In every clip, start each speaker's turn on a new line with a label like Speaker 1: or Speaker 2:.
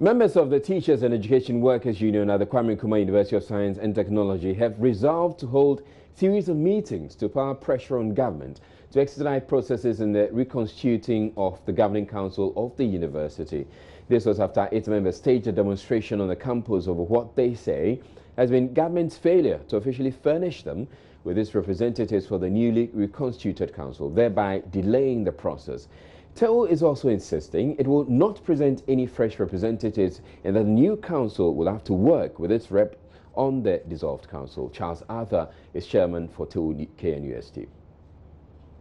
Speaker 1: Members of the Teachers and Education Workers Union at the Kwame Nkrumah University of Science and Technology have resolved to hold a series of meetings to apply pressure on government to expedite processes in the reconstituting of the governing council of the university. This was after 8 members staged a demonstration on the campus over what they say has been government's failure to officially furnish them with its representatives for the newly reconstituted council, thereby delaying the process. TEU is also insisting it will not present any fresh representatives and that the new council will have to work with its rep on the dissolved council. Charles Arthur is chairman for TEU KNUST.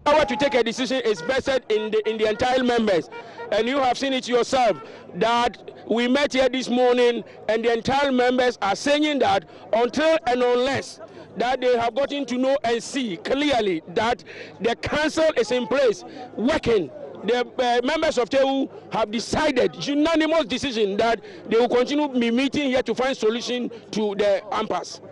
Speaker 2: Power to take a decision is vested in the entire members, and you have seen it yourself that we met here this morning and the entire members are saying that until and unless that they have gotten to know and see clearly that the council is in place working, the members of TEU have decided, unanimous decision, that they will continue be meeting here to find solution to the impasse.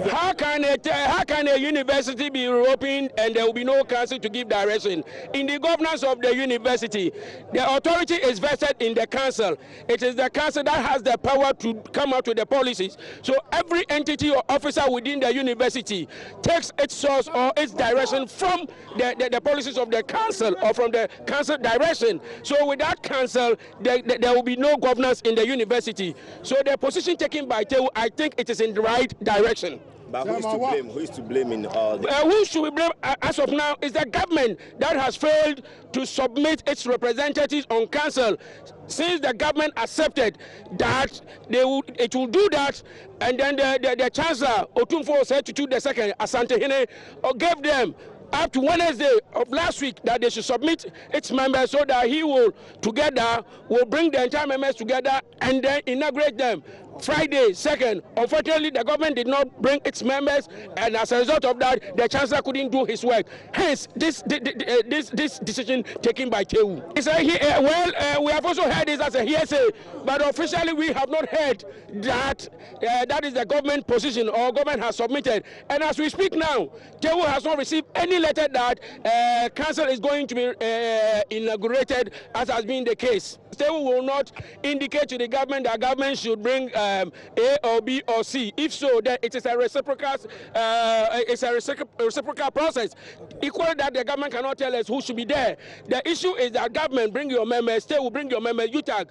Speaker 2: How can a university be reopened and there will be no council to give direction? In the governance of the university, the authority is vested in the council. It is the council that has the power to come out with the policies. So every entity or officer within the university takes its source or its direction from the policies of the council or from the council direction. So without council, there will be no governance in the university. So the position taken by TEU, I think it is in the right direction.
Speaker 3: But who is to blame? Who is to blame in all this?
Speaker 2: Who should we blame as of now is the government that has failed to submit its representatives on council. Since the government accepted that it will do that, and then the chancellor Otumfuo said to the II Asante Hene gave them up to Wednesday of last week that they should submit its members so that he will bring the entire members together and then inaugurate them. Friday 2nd, unfortunately the government did not bring its members, and as a result of that the chancellor couldn't do his work. Hence this decision taken by TEU. We have also heard this as a hearsay, but officially we have not heard that that is the government position or government has submitted. And as we speak now, TEU has not received any letter that council is going to be inaugurated, as has been the case. TEU will not indicate to the government that government should bring A or B or C. If so, then it is a reciprocal process. Equally, that the government cannot tell us who should be there. The issue is that government bring your members, TEU will bring your members, UTAG,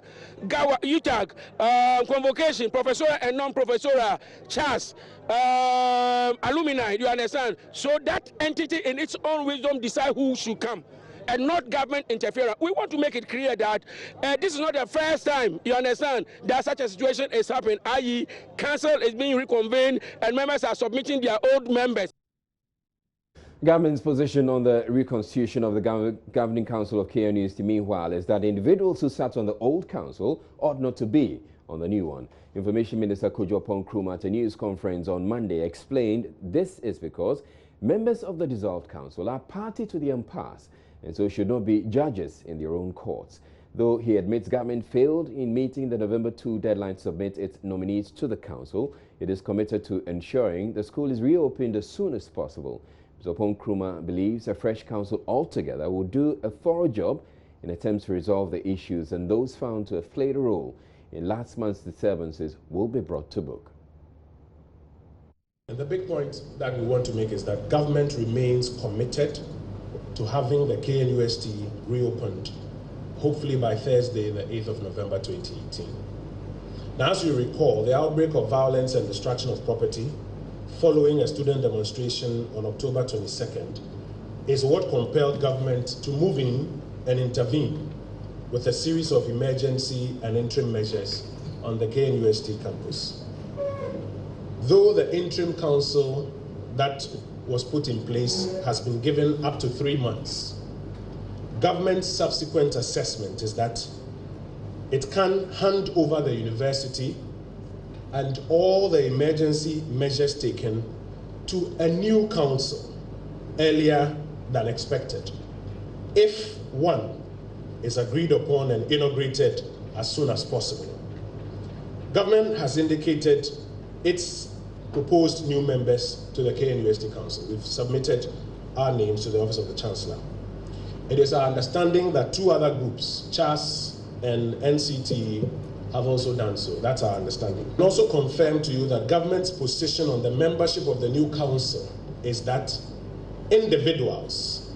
Speaker 2: convocation, professorial and non-professorial, CHAS, alumni, you understand? So that entity in its own wisdom decide who should come, and not government interference. We want to make it clear that this is not the first time, you understand, that such a situation is happening, i.e. council is being reconvened and members are submitting their old members.
Speaker 1: Government's position on the reconstitution of the governing council of KNUST, meanwhile, is that individuals who sat on the old council ought not to be on the new one. Information Minister Kojo Nkrumah at a news conference on Monday explained this is because members of the dissolved council are party to the impasse and so should not be judges in their own courts. Though he admits government failed in meeting the November 2 deadline to submit its nominees to the council, it is committed to ensuring the school is reopened as soon as possible. Mr. Nkrumah believes a fresh council altogether will do a thorough job in attempts to resolve the issues, and those found to have played a role in last month's disturbances will be brought to book.
Speaker 4: And the big point that we want to make is that government remains committed to having the KNUST reopened, hopefully by Thursday, the 8th of November 2018. Now, as you recall, the outbreak of violence and destruction of property following a student demonstration on October 22nd is what compelled government to move in and intervene with a series of emergency and interim measures on the KNUST campus. Though the interim council that was put in place has been given up to 3 months, government's subsequent assessment is that it can hand over the university and all the emergency measures taken to a new council earlier than expected, if one is agreed upon and inaugurated as soon as possible. Government has indicated its proposed new members to the KNUST Council. We've submitted our names to the Office of the Chancellor. It is our understanding that 2 other groups, CHAS and NCT, have also done so. That's our understanding. I also confirm to you that government's position on the membership of the new council is that individuals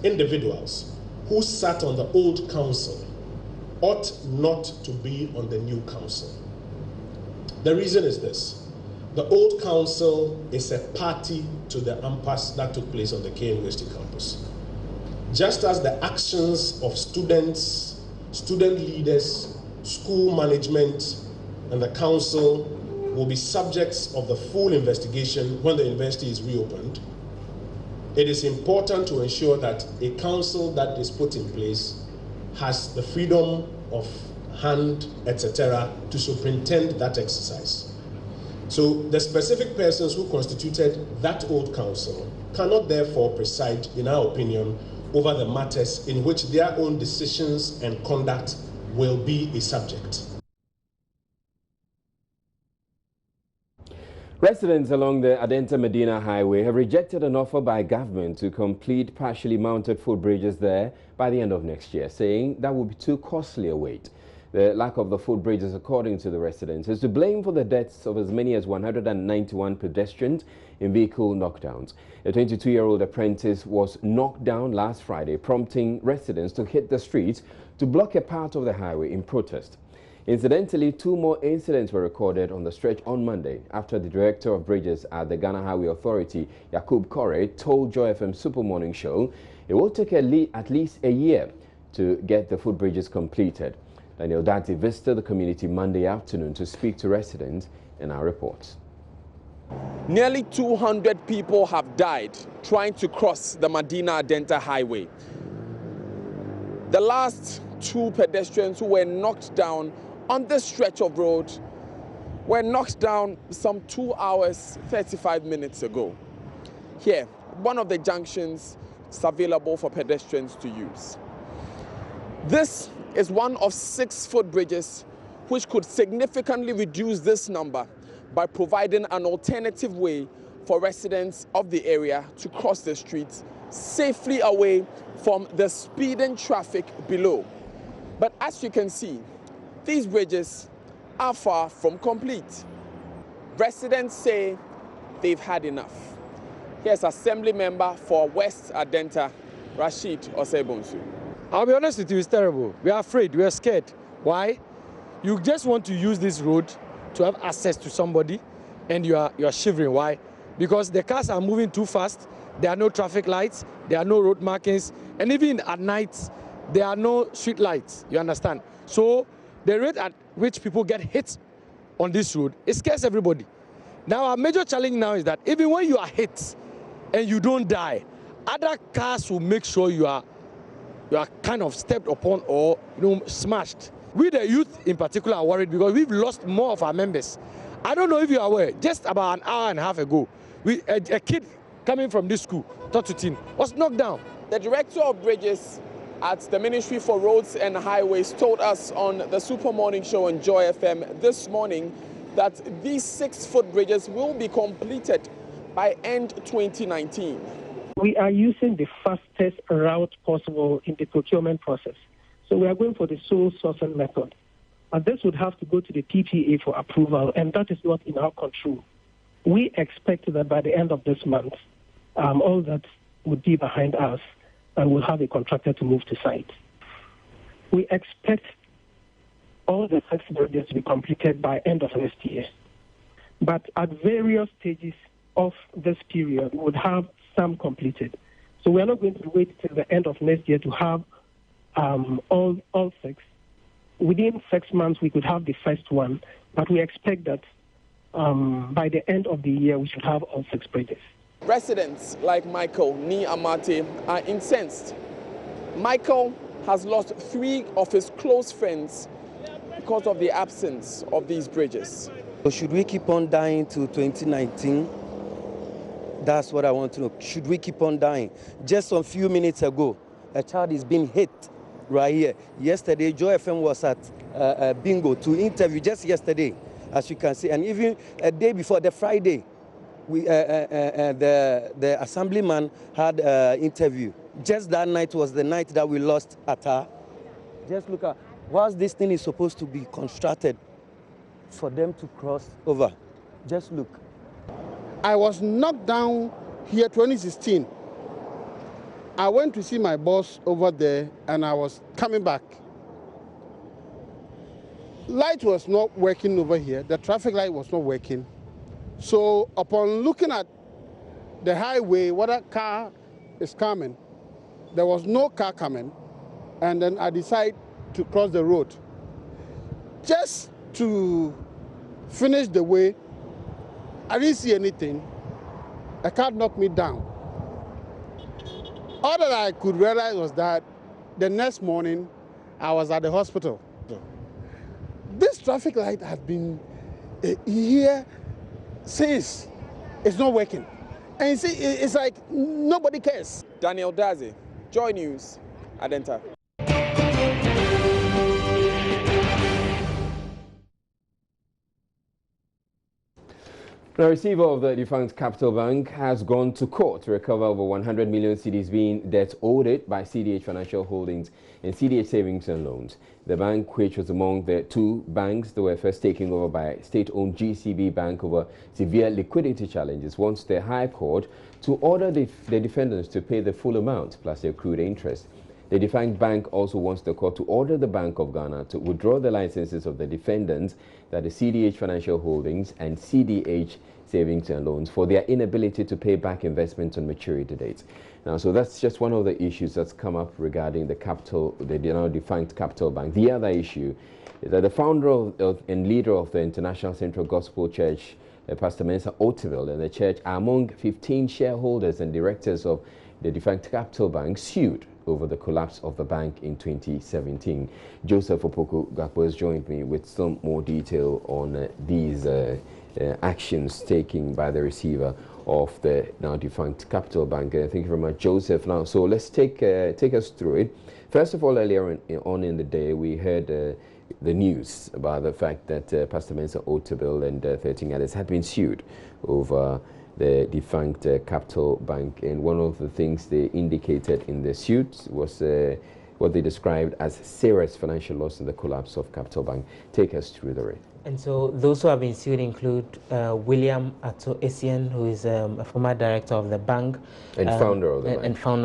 Speaker 4: who sat on the old council ought not to be on the new council. The reason is this. The old council is a party to the impasse that took place on the KNUST campus. Just as the actions of students, student leaders, school management, and the council will be subjects of the full investigation when the university is reopened, it is important to ensure that a council that is put in place has the freedom of hand, etc., to superintend that exercise. So the specific persons who constituted that old council cannot therefore preside, in our opinion, over the matters in which their own decisions and conduct will be a subject.
Speaker 1: Residents along the Adenta-Medina Highway have rejected an offer by government to complete partially mounted footbridges there by the end of next year, saying that would be too costly a wait. The lack of the footbridges, according to the residents, is to blame for the deaths of as many as 191 pedestrians in vehicle knockdowns. A 22-year-old apprentice was knocked down last Friday, prompting residents to hit the streets to block a part of the highway in protest. Incidentally, 2 more incidents were recorded on the stretch on Monday after the director of bridges at the Ghana Highway Authority, Yakub Kore, told Joy FM Super Morning Show it will take at least a year to get the footbridges completed. Daniel Dati visited the community Monday afternoon to speak to residents in our report.
Speaker 5: Nearly 200 people have died trying to cross the Medina-Adenta Highway. The last 2 pedestrians who were knocked down on this stretch of road were knocked down some 2 hours, 35 minutes ago. Here, one of the junctions is available for pedestrians to use. This is one of 6 footbridges which could significantly reduce this number by providing an alternative way for residents of the area to cross the streets safely away from the speeding traffic below. But as you can see, these bridges are far from complete. Residents say they've had enough. Here's Assembly Member for West Adenta, Rashid Osebonsu.
Speaker 6: I'll be honest with you, it's terrible. We are afraid, we are scared. Why? You just want to use this road to have access to somebody and you are shivering. Why? Because the cars are moving too fast, there are no traffic lights, there are no road markings, and even at night, there are no street lights, you understand? So the rate at which people get hit on this road, it scares everybody. Now our major challenge now is that even when you are hit and you don't die, other cars will make sure you are kind of stepped upon or smashed. We the youth in particular are worried because we've lost more of our members. I don't know if you are aware, just about an hour and a half ago, a kid coming from this school, 13, was knocked down.
Speaker 5: The director of bridges at the Ministry for Roads and Highways told us on the Super Morning Show on Joy FM this morning that these 6 footbridges will be completed by end 2019.
Speaker 7: We are using the fastest route possible in the procurement process. So we are going for the sole sourcing method. And this would have to go to the PPA for approval, and that is not in our control. We expect that by the end of this month, all that would be behind us, and we'll have a contractor to move to site. We expect all the 6 bridges to be completed by end of next year. But at various stages of this period, we would have some completed. So we are not going to wait till the end of next year to have all 6. Within 6 months, we could have the first one, but we expect that by the end of the year, we should have all 6 bridges.
Speaker 5: Residents like Michael Ni Amate are incensed. Michael has lost 3 of his close friends because of the absence of these bridges.
Speaker 8: So should we keep on dying till 2019? That's what I want to know. Should we keep on dying? Just a few minutes ago, a child is being hit right here. Yesterday, Joy FM was at Bingo to interview just yesterday, as you can see. And even a day before, the Friday, the assemblyman had an interview. Just that night was the night that we lost Atta. Just look at, whilst this thing is supposed to be constructed, for them to cross over. Just look.
Speaker 9: I was knocked down here 2016. I went to see my boss over there and I was coming back. Light was not working over here. The traffic light was not working. So upon looking at the highway, what a car is coming, there was no car coming. And then I decided to cross the road. Just to finish the way, I didn't see anything. A car knocked me down. All that I could realize was that the next morning, I was at the hospital. This traffic light has been here since. It's not working. And you see, it's like nobody cares.
Speaker 5: Daniel Daze, Joy News, Adenta.
Speaker 1: The receiver of the defunct Capital Bank has gone to court to recover over 100 million cedis being debt owed it by CDH Financial Holdings and CDH Savings and Loans. The bank, which was among the two banks that were first taken over by state-owned GCB Bank over severe liquidity challenges, wants the High Court to order the defendants to pay the full amount plus the accrued interest. The defunct bank also wants the court to order the Bank of Ghana to withdraw the licenses of the defendants, that is CDH Financial Holdings and CDH Savings and Loans, for their inability to pay back investments on maturity dates. Now, so that's just one of the issues that's come up regarding the now defunct Capital Bank. The other issue is that the founder and leader of the International Central Gospel Church, Pastor Mensa Otabil, and the church are among 15 shareholders and directors of the defunct Capital Bank sued over the collapse of the bank in 2017. Joseph Opoku Gakpo has joined me with some more detail on these actions taken by the receiver of the now defunct Capital Bank. Thank you very much, Joseph. Now, so let's take us through it. First of all, earlier on in the day, we heard the news about the fact that Pastor Mensa Otabil and 13 others had been sued over the defunct Capital Bank, and one of the things they indicated in the suit was what they described as serious financial loss in the collapse of Capital Bank. Take us through the rate.
Speaker 10: And so those who have been sued include William Ato Essien, who is a former director of the bank
Speaker 1: and founder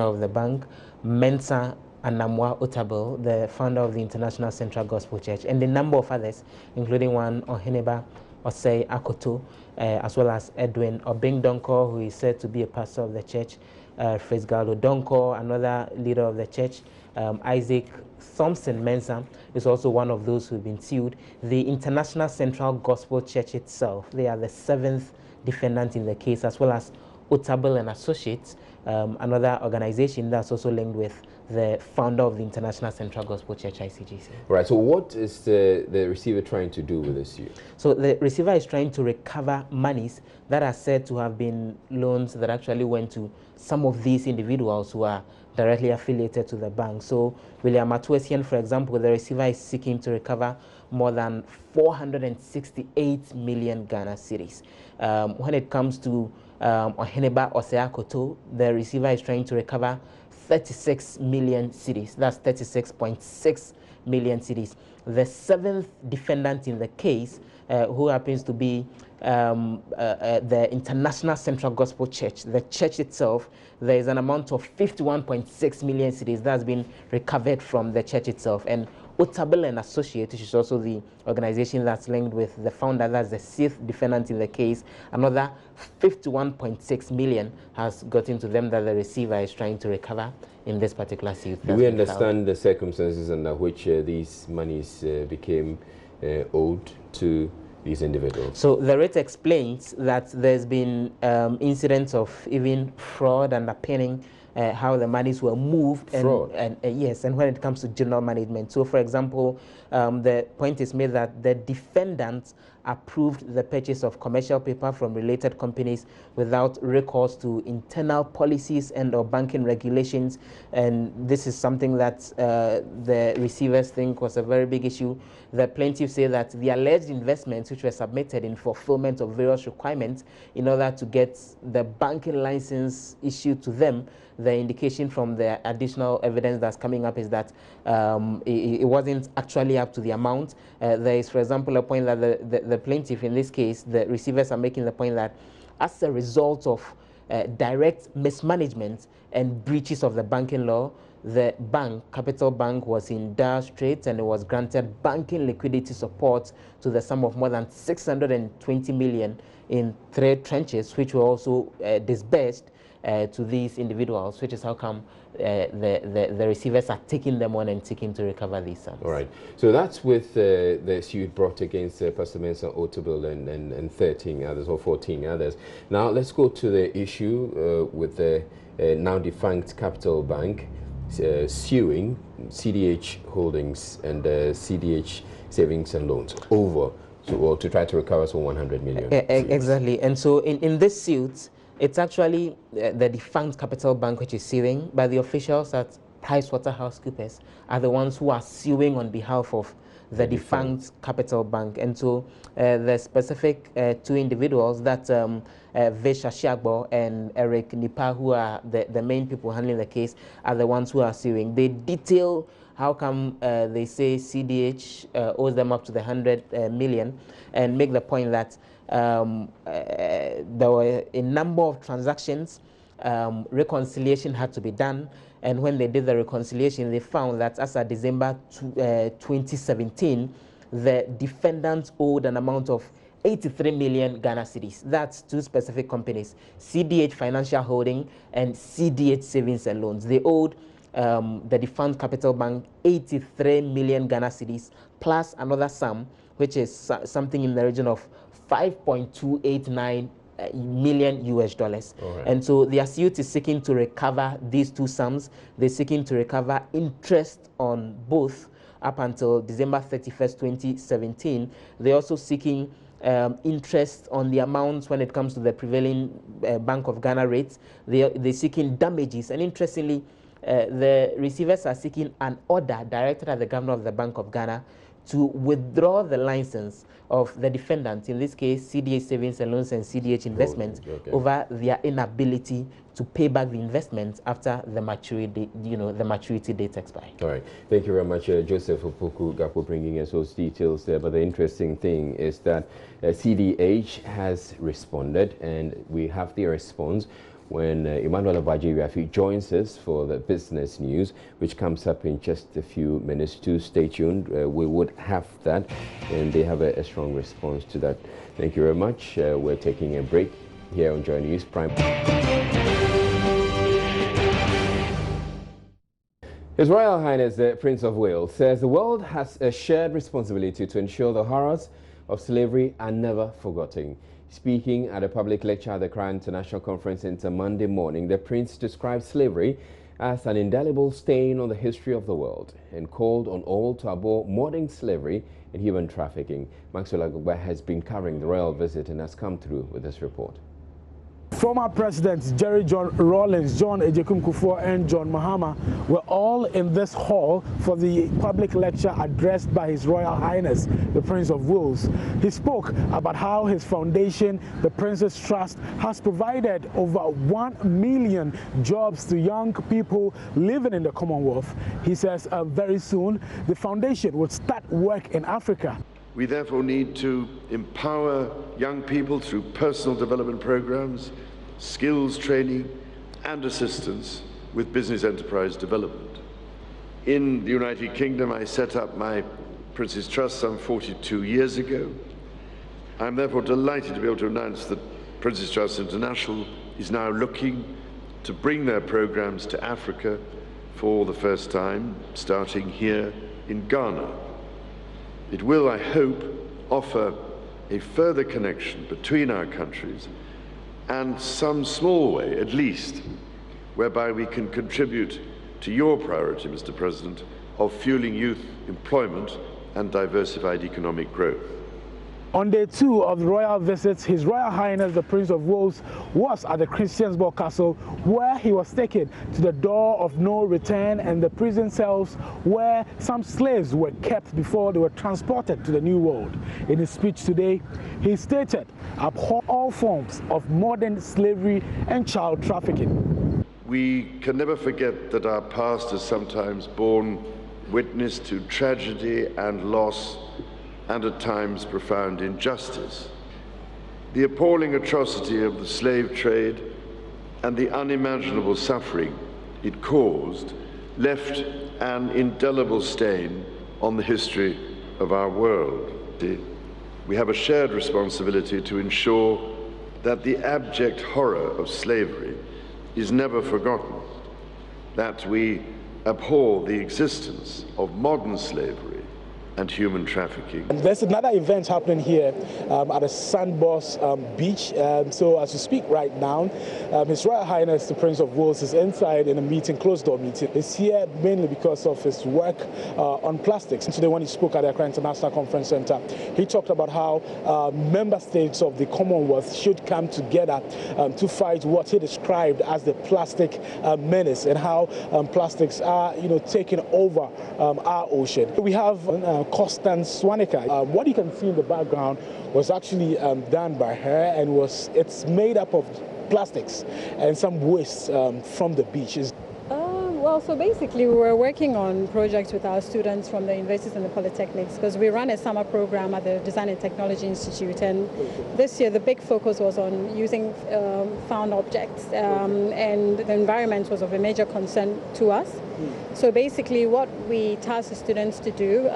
Speaker 1: of the bank.
Speaker 10: Mensa Anamwa Otabil, the founder of the International Central Gospel Church, and a number of others, including one Oheneba Osei Akoto, as well as Edwin Obing Donko, who is said to be a pastor of the church, Fresgaldo Donko, another leader of the church, Isaac Thompson Mensah is also one of those who've been sued. The International Central Gospel Church itself, they are the 7th defendant in the case, as well as Otabil and Associates, another organization that's also linked with the founder of the International Central Gospel Church, ICGC.
Speaker 1: Right, so what is the receiver trying to do with this suit?
Speaker 10: So the receiver is trying to recover monies that are said to have been loans that actually went to some of these individuals who are directly affiliated to the bank. So William Atuesian, for example, the receiver is seeking to recover more than 468 million Ghana cedis. When it comes to Oheneba Oseakoto, the receiver is trying to recover 36 million cedis. That's 36.6 million cedis. The 7th defendant in the case, who happens to be the International Central Gospel Church, the church itself, there is an amount of 51.6 million cedis that's been recovered from the church itself. And Otabil and Associates, which is also the organization that's linked with the founder, that's the 6th defendant in the case, another 51.6 million has gotten to them that the receiver is trying to recover in this particular suit.
Speaker 1: Do we understand the circumstances under which these monies became owed to these individuals?
Speaker 10: So the rate explains that there's been incidents of even fraud and underpinning how the monies were moved. And yes, and when it comes to general management. So for example, the point is made that the defendants approved the purchase of commercial paper from related companies without recourse to internal policies and or banking regulations. And this is something that the receivers think was a very big issue. The plaintiffs say that the alleged investments which were submitted in fulfillment of various requirements in order to get the banking license issued to them, the indication from the additional evidence that's coming up is that it wasn't actually up to the amount. There is, for example, a point that the the plaintiff, in this case, the receivers are making the point that as a result of direct mismanagement and breaches of the banking law, the bank, Capital Bank, was in dire straits, and it was granted banking liquidity support to the sum of more than 620 million in 3 tranches, which were also disbursed to these individuals, which is how come the receivers are taking them on and seeking to recover these sums.
Speaker 1: All right. So that's with the suit brought against Pastor Mensah Otabil and 13 others or 14 others. Now let's go to the issue with the now defunct Capital Bank suing CDH Holdings and CDH Savings and Loans to try to recover some 100 million.
Speaker 10: Exactly. And so in this suit, it's actually the defunct Capital Bank which is suing, but the officials at PricewaterhouseCoopers are the ones who are suing on behalf of the defunct Capital Bank. And so the specific 2 individuals, that Vish Ashiagbo and Eric Nipa, who are the main people handling the case, are the ones who are suing. They detail how come they say CDH owes them up to the 100 million, and make the point that there were a number of transactions, reconciliation had to be done, and when they did the reconciliation, they found that as of December 2017, the defendants owed an amount of 83 million Ghana cedis. That's 2 specific companies, CDH Financial Holding and CDH Savings and Loans. They owed the defunct Capital Bank 83 million Ghana cedis plus another sum, which is something in the region of 5.289 million US dollars.
Speaker 1: Right.
Speaker 10: And so their suit is seeking to recover these 2 sums. They're seeking to recover interest on both up until December 31st, 2017. They're also seeking interest on the amounts when it comes to the prevailing Bank of Ghana rates. They're seeking damages, and interestingly, the receivers are seeking an order directed at the governor of the Bank of Ghana to withdraw the license of the defendants, in this case CDH Savings and Loans and CDH Investments, over their inability to pay back the investment after the maturity, the maturity date expired. All
Speaker 1: right. Thank you very much, Joseph Opoku Gapo, bringing us those details there. But the interesting thing is that CDH has responded, and we have their response when Emmanuel Abaji joins us for the business news, which comes up in just a few minutes. To stay tuned, we would have that, and they have a strong response to that. Thank you very much. We're taking a break here on Joy News Prime. His Royal Highness the Prince of Wales says the world has a shared responsibility to ensure the horrors of slavery are never forgotten. Speaking at a public lecture at the Accra International Conference Centre Monday morning, the Prince described slavery as an indelible stain on the history of the world and called on all to abhor modern slavery and human trafficking. Maxwell Agogba has been covering the royal visit and has come through with this report.
Speaker 11: Former Presidents Jerry John Rawlings, John Ejekum Kufuor and John Mahama were all in this hall for the public lecture addressed by His Royal Highness, the Prince of Wales. He spoke about how his foundation, the Prince's Trust, has provided over 1 million jobs to young people living in the Commonwealth. He says very soon the foundation will start work in Africa.
Speaker 12: We therefore need to empower young people through personal development programs, skills training, and assistance with business enterprise development. In the United Kingdom, I set up my Prince's Trust some 42 years ago. I'm therefore delighted to be able to announce that Prince's Trust International is now looking to bring their programs to Africa for the first time, starting here in Ghana. It will, I hope, offer a further connection between our countries and some small way, at least, whereby we can contribute to your priority, Mr. President, of fueling youth employment and diversified economic growth.
Speaker 11: On day 2 of the royal visits, His Royal Highness the Prince of Wales was at the Christiansborg Castle, where he was taken to the door of no return and the prison cells where some slaves were kept before they were transported to the New World. In his speech today, he stated, "Abhor all forms of modern slavery and child trafficking."
Speaker 12: We can never forget that our past has sometimes borne witness to tragedy and loss and at times profound injustice. The appalling atrocity of the slave trade and the unimaginable suffering it caused left an indelible stain on the history of our world. We have a shared responsibility to ensure that the abject horror of slavery is never forgotten, that we abhor the existence of modern slavery and human trafficking.
Speaker 11: And there's another event happening here at the Sandbox beach. So as we speak right now, His Royal Highness the Prince of Wales is inside in a meeting, closed-door meeting. He's here mainly because of his work on plastics. Today when he spoke at the Accra International Conference Center, he talked about how member states of the Commonwealth should come together to fight what he described as the plastic menace, and how plastics are, taking over our ocean. We have Constance Swanica. What you can see in the background was actually done by her, and it's made up of plastics and some waste from the beaches.
Speaker 13: Well, so basically we were working on projects with our students from the universities and the polytechnics, because we run a summer program at the Design and Technology Institute, and this year the big focus was on using found objects, and the environment was of a major concern to us. So basically what we tasked the students to do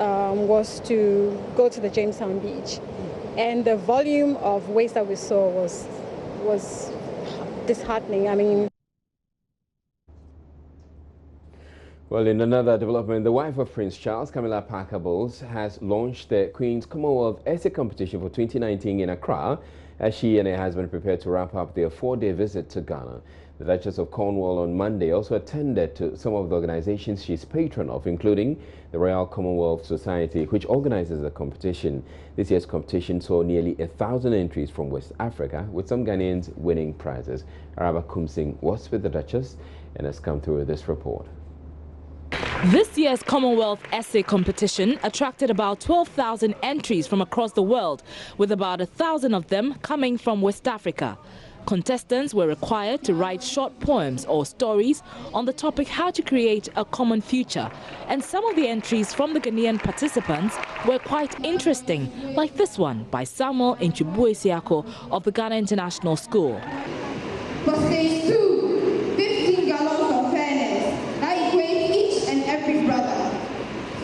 Speaker 13: was to go to the Jamestown beach, and the volume of waste that we saw was disheartening. I mean,
Speaker 1: well, in another development, the wife of Prince Charles, Camilla Parker Bowles, has launched the Queen's Commonwealth Essay Competition for 2019 in Accra, as she and her husband prepare to wrap up their 4-day visit to Ghana. The Duchess of Cornwall on Monday also attended to some of the organizations she's patron of, including the Royal Commonwealth Society, which organizes the competition. This year's competition saw nearly 1,000 entries from West Africa, with some Ghanaians winning prizes. Araba Kumsing was with the Duchess and has come through this report.
Speaker 14: This year's Commonwealth Essay Competition attracted about 12,000 entries from across the world, with about 1,000 of them coming from West Africa. Contestants were required to write short poems or stories on the topic how to create a common future. And some of the entries from the Ghanaian participants were quite interesting, like this one by Samuel Nchubuesiako of the Ghana International School.
Speaker 15: For stage 2, 15 gallons of fairness that equates each and every brother.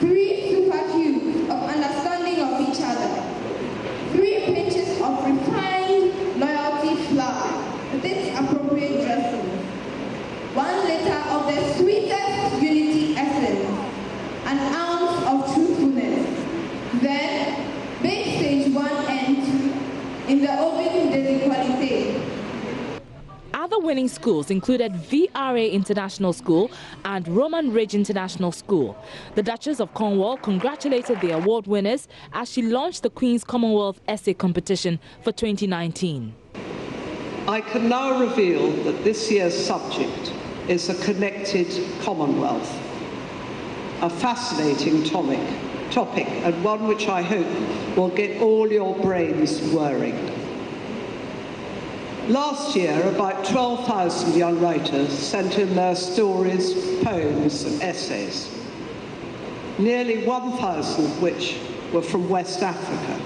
Speaker 15: 3 super cubes of understanding of each other. 3 pinches of refined loyalty flour with its appropriate dressing. 1 liter of the sweetest unity essence. An ounce of truthfulness. Then, bake stage 1 and 2 in the oven des equalités.
Speaker 14: Other winning schools included VRA International School and Roman Ridge International School. The Duchess of Cornwall congratulated the award winners as she launched the Queen's Commonwealth Essay Competition for 2019.
Speaker 16: I can now reveal that this year's subject is a connected Commonwealth, a fascinating topic and one which I hope will get all your brains whirring. Last year, about 12,000 young writers sent in their stories, poems and essays, nearly 1,000 of which were from West Africa.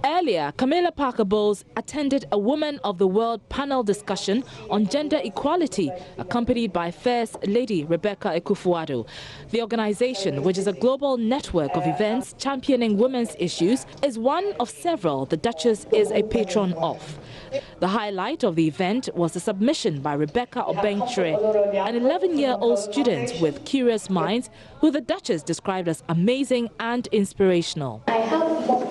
Speaker 14: Earlier, Camilla Parker Bowles attended a Women of the World panel discussion on gender equality, accompanied by First Lady Rebecca Akufo-Addo. The organization, which is a global network of events championing women's issues, is one of several the Duchess is a patron of. The highlight of the event was the submission by Rebecca Obengtre, an 11-year-old student with curious minds, who the Duchess described as amazing and inspirational.
Speaker 17: I have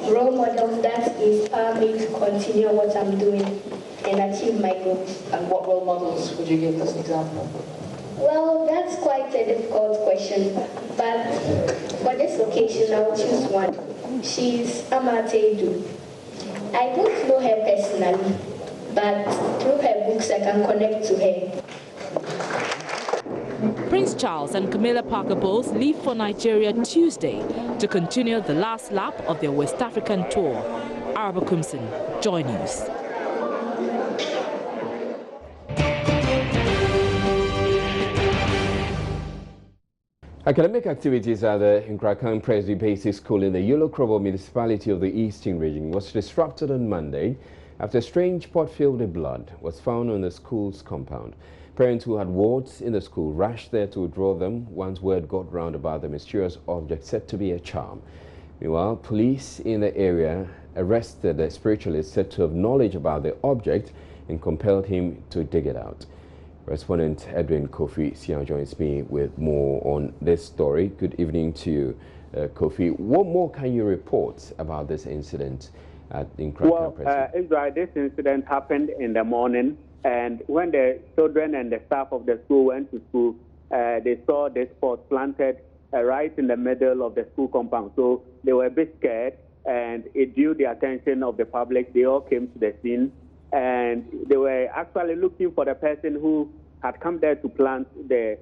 Speaker 17: role models that inspire me to continue what I'm doing and achieve my goals.
Speaker 18: And what role models would you give as an example?
Speaker 17: Well, that's quite a difficult question, but for this occasion I'll choose one. She's Amate Edu. I don't know her personally, but through her books I can connect to her.
Speaker 14: Prince Charles and Camilla Parker Bowles leave for Nigeria Tuesday to continue the last lap of their West African tour. Araba Kumsin, Joy News.
Speaker 1: Academic activities at the Nkrakan Presby Basic School in the Yolo-Krobo municipality of the Eastern Region was disrupted on Monday after a strange pot filled with blood was found on the school's compound. Parents who had wards in the school rushed there to withdraw them once word got round about the mysterious object said to be a charm. Meanwhile, police in the area arrested the spiritualist said to have knowledge about the object and compelled him to dig it out. Correspondent Edwin Kofi Sian joins me with more on this story. Good evening to you, Kofi. What more can you report about this incident at Nkrakan Presby?
Speaker 19: Israel, this incident happened in the morning, and when the children and the staff of the school went to school, they saw this pot planted right in the middle of the school compound. So they were a bit scared, and it drew the attention of the public. They all came to the scene, and they were actually looking for the person who had come there to plant the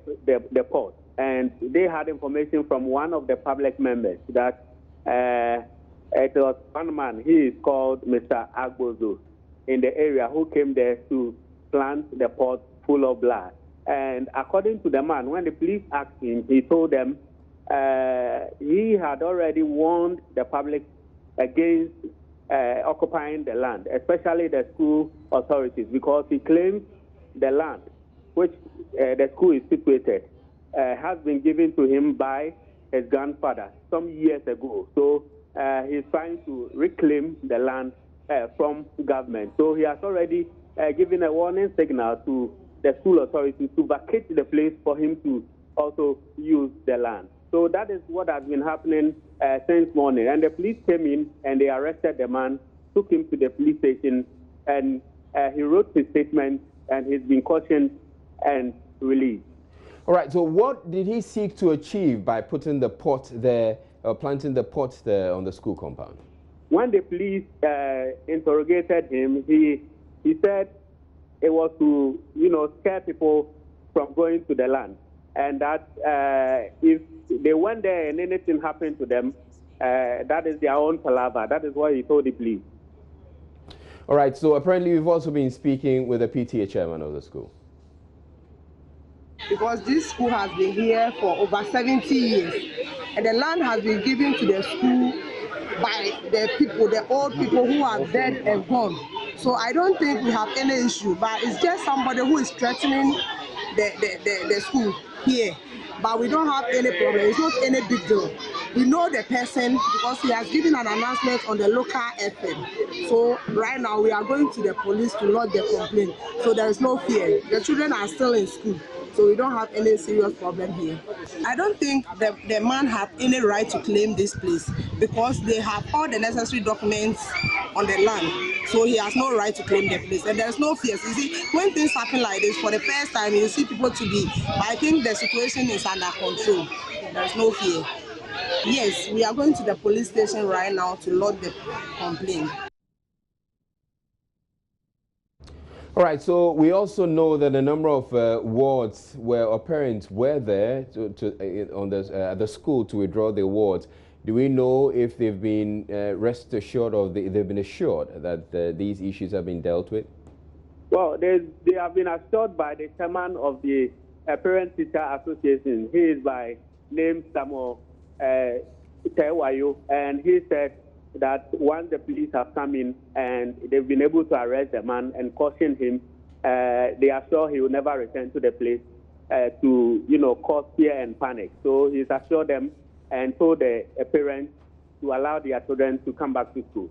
Speaker 19: pot. And they had information from one of the public members that it was one man, he is called Mr. Agbozo, in the area who came there to plant the pot full of blood. And according to the man, when the police asked him, he told them he had already warned the public against occupying the land, especially the school authorities, because he claims the land which the school is situated has been given to him by his grandfather some years ago. So he's trying to reclaim the land from government. So he has already given a warning signal to the school authorities to vacate the place for him to also use the land. So that is what has been happening since morning. And the police came in and they arrested the man, took him to the police station, and he wrote his statement, and he's been cautioned and released.
Speaker 1: All right, so what did he seek to achieve by putting the pot there, planting the pot there on the school compound?
Speaker 19: When the police interrogated him, he said it was to, scare people from going to the land, and that if they went there and anything happened to them, that is their own palaver. That is what he told the police.
Speaker 1: All right, so apparently you've also been speaking with the PTA chairman of the school.
Speaker 20: Because this school has been here for over 70 years, and the land has been given to the school by the people, the old people who are dead and gone. So I don't think we have any issue, but it's just somebody who is threatening the school here. But we don't have any problem. It's not any big deal. We know the person because he has given an announcement on the local FM. So right now we are going to the police to lodge the complaint. So there is no fear. The children are still in school. So we don't have any serious problem here. I don't think the man have any right to claim this place because they have all the necessary documents on the land. So he has no right to claim the place. And there's no fear. You see, when things happen like this, for the first time, you see people to be, I think the situation is under control. There's no fear. Yes, we are going to the police station right now to lodge the complaint.
Speaker 1: All right, so we also know that a number of wards where parents were there at the school to withdraw their wards. Do we know if they've been rest assured or they've been assured that these issues have been dealt with?
Speaker 19: Well, they have been assured by the chairman of the Parent-Teacher Association. He is by name Samuel Tewayo, and he said that once the police have come in and they've been able to arrest the man and caution him, they are sure he will never return to the place to, cause fear and panic. So he's assured them and told the parents to allow their children to come back to school.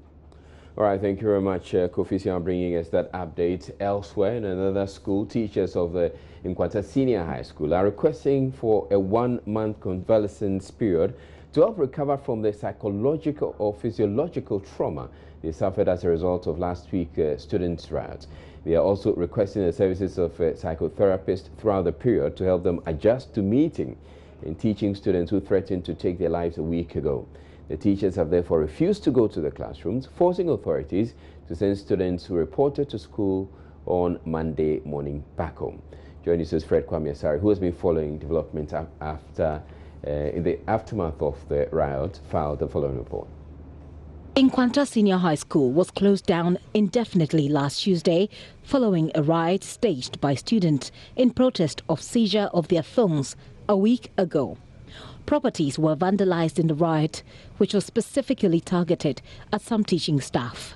Speaker 1: All right, thank you very much, Kofi Sian, bringing us that update. Elsewhere, in another school, teachers of the Nkwanta Senior High School are requesting for a 1-month convalescence period to help recover from the psychological or physiological trauma they suffered as a result of last week's students' riot. They are also requesting the services of a psychotherapist throughout the period to help them adjust to meeting and teaching students who threatened to take their lives a week ago. The teachers have therefore refused to go to the classrooms, forcing authorities to send students who reported to school on Monday morning back home. Joining us is Fred Kwame Asari, who has been following development after in the aftermath of the riot, filed the following report.
Speaker 21: Nkwanta Senior High School was closed down indefinitely last Tuesday following a riot staged by students in protest of seizure of their phones a week ago. Properties were vandalized in the riot, which was specifically targeted at some teaching staff.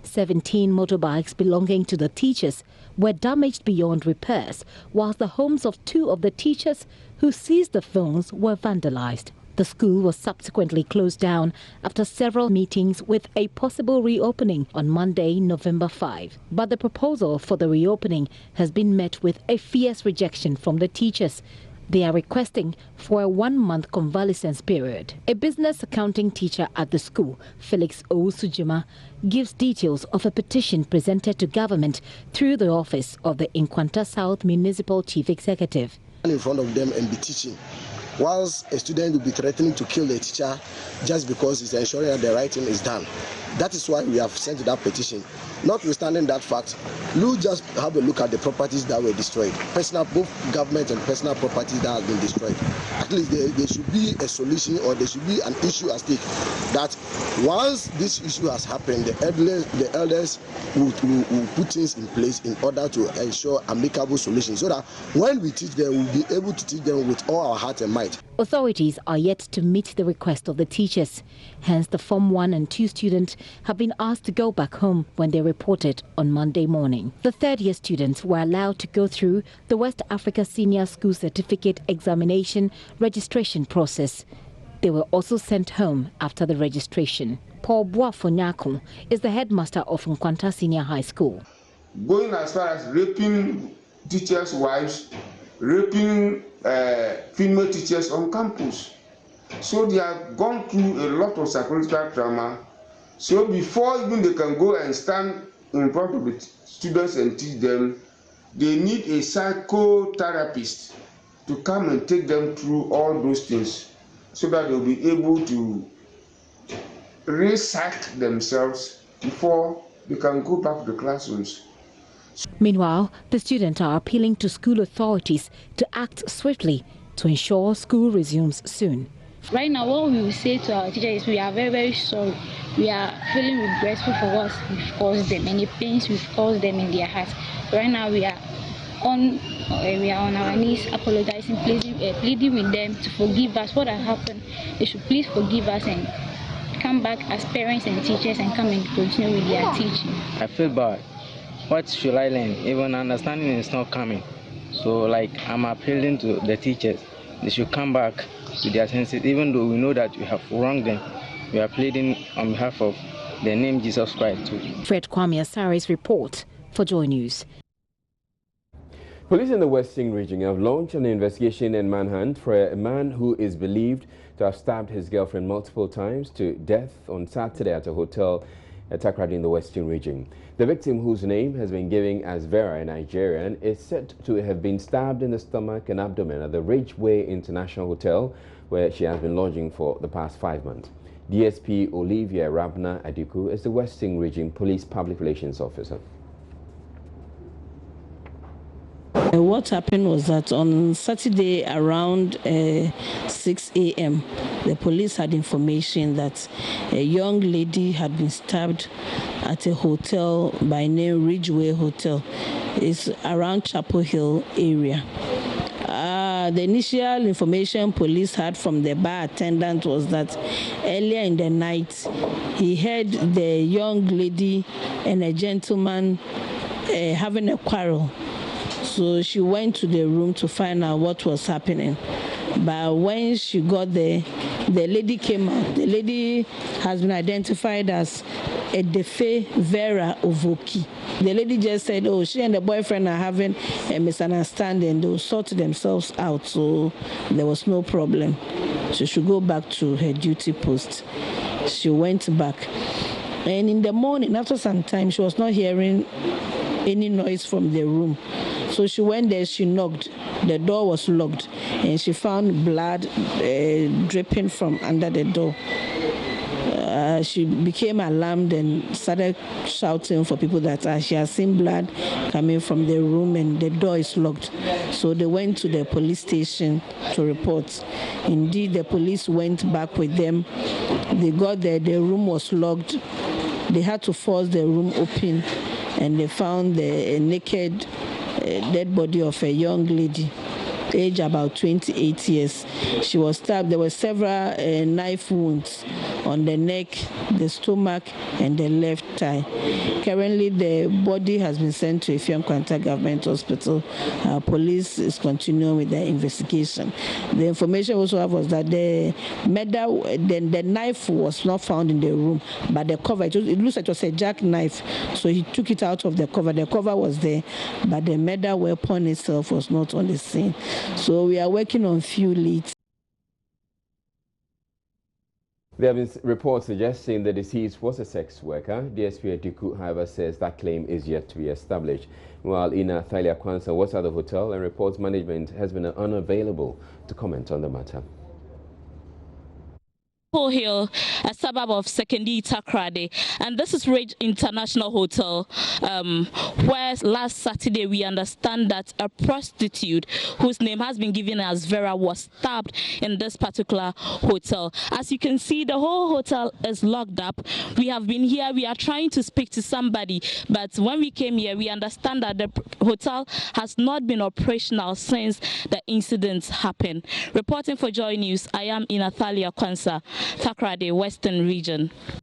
Speaker 21: 17 motorbikes belonging to the teachers were damaged beyond repairs, whilst the homes of 2 of the teachers who seized the phones were vandalized. The school was subsequently closed down after several meetings with a possible reopening on Monday, November 5. But the proposal for the reopening has been met with a fierce rejection from the teachers. They are requesting for a 1-month convalescence period. A business accounting teacher at the school, Felix Owusujima, gives details of a petition presented to government through the office of the Nkwanta South Municipal Chief Executive.
Speaker 3: In front of them and be teaching, whilst a student will be threatening to kill the teacher just because he's ensuring that the right thing is done. That is why we have sent that petition. Notwithstanding that fact, we'll just have a look at the properties that were destroyed. Both government and personal properties that have been destroyed. At least there should be a solution, or there should be an issue at stake. That once this issue has happened, the elders will put things in place in order to ensure amicable solutions, so that when we teach them, we'll be able to teach them with all our heart and might.
Speaker 21: Authorities are yet to meet the request of the teachers. Hence, the Form 1 and 2 students have been asked to go back home when they reported on Monday morning. The third-year students were allowed to go through the West Africa Senior School Certificate Examination registration process. They were also sent home after the registration. Paul Boafonyako is the headmaster of Nkwanta Senior High School.
Speaker 22: Going as far as raping teachers' wives, raping female teachers on campus. So they have gone through a lot of psychological trauma. So before even they can go and stand in front of the students and teach them, they need a psychotherapist to come and take them through all those things, so that they'll be able to reset themselves before they can go back to the classrooms.
Speaker 21: Meanwhile, the students are appealing to school authorities to act swiftly to ensure school resumes soon.
Speaker 23: Right now, what we will say to our teachers is we are very, very sorry. We are feeling regretful for what we've caused them and the pains we've caused them in their hearts. Right now, we are on our knees, apologizing, pleading with them to forgive us. What has happened, they should please forgive us and come back as parents and teachers and come and continue with their teaching.
Speaker 24: I feel bad. What should I learn? Even understanding is not coming. So, I'm appealing to the teachers. They should come back to their senses, even though we know that we have wronged them. We are pleading on behalf of the name Jesus Christ too.
Speaker 21: Fred Kwame Asari's report for Joy News.
Speaker 1: Police in the Western region have launched an investigation and manhunt for a man who is believed to have stabbed his girlfriend multiple times to death on Saturday at a hotel at Takoradi in the Western region. The victim, whose name has been given as Vera, a Nigerian, is said to have been stabbed in the stomach and abdomen at the Ridgeway International Hotel, where she has been lodging for the past 5 months. DSP Olivia Rabna Adiku is the Western Region Police Public Relations Officer.
Speaker 25: What happened was that on Saturday around 6 a.m., the police had information that a young lady had been stabbed at a hotel by name Ridgeway Hotel. It's around Chapel Hill area. The initial information police had from the bar attendant was that earlier in the night, he heard the young lady and a gentleman having a quarrel. So she went to the room to find out what was happening. But when she got there, the lady came out. The lady has been identified as Edefe Vera Ovoki. The lady just said, oh, she and the boyfriend are having a misunderstanding. They will sort themselves out, so there was no problem. She should go back to her duty post. She went back. And in the morning, after some time, she was not hearing any noise from the room. So she went there, she knocked. The door was locked, and she found blood dripping from under the door. She became alarmed and started shouting for people that she has seen blood coming from the room and the door is locked. So they went to the police station to report. Indeed, the police went back with them. They got there, the room was locked. They had to force the room open, and they found the naked dead body of a young lady age about 28 years. She was stabbed. There were several knife wounds on the neck, the stomach, and the left thigh. Currently, the body has been sent to Effiong Kwanta Government Hospital. Police is continuing with the investigation. The information also have was that the knife was not found in the room, but the cover, it looks like it was a jackknife, so he took it out of the cover. The cover was there, but the murder weapon itself was not on the scene. So we are working on few leads.
Speaker 1: There have been reports suggesting the deceased was a sex worker. DSP Adiku, however, says that claim is yet to be established. While Ina Thalia Kwanza was at the hotel and reports management has been unavailable to comment on the matter.
Speaker 14: Hill, a suburb of Sekondi Takrade, and this is Rage International Hotel, where last Saturday we understand that a prostitute whose name has been given as Vera was stabbed in this particular hotel. As you can see, the whole hotel is locked up. We have been here, we are trying to speak to somebody, but when we came here, we understand that the hotel has not been operational since the incident happened. Reporting for Joy News, I am Ina Thalia Kwanza, Takrade, Western Region.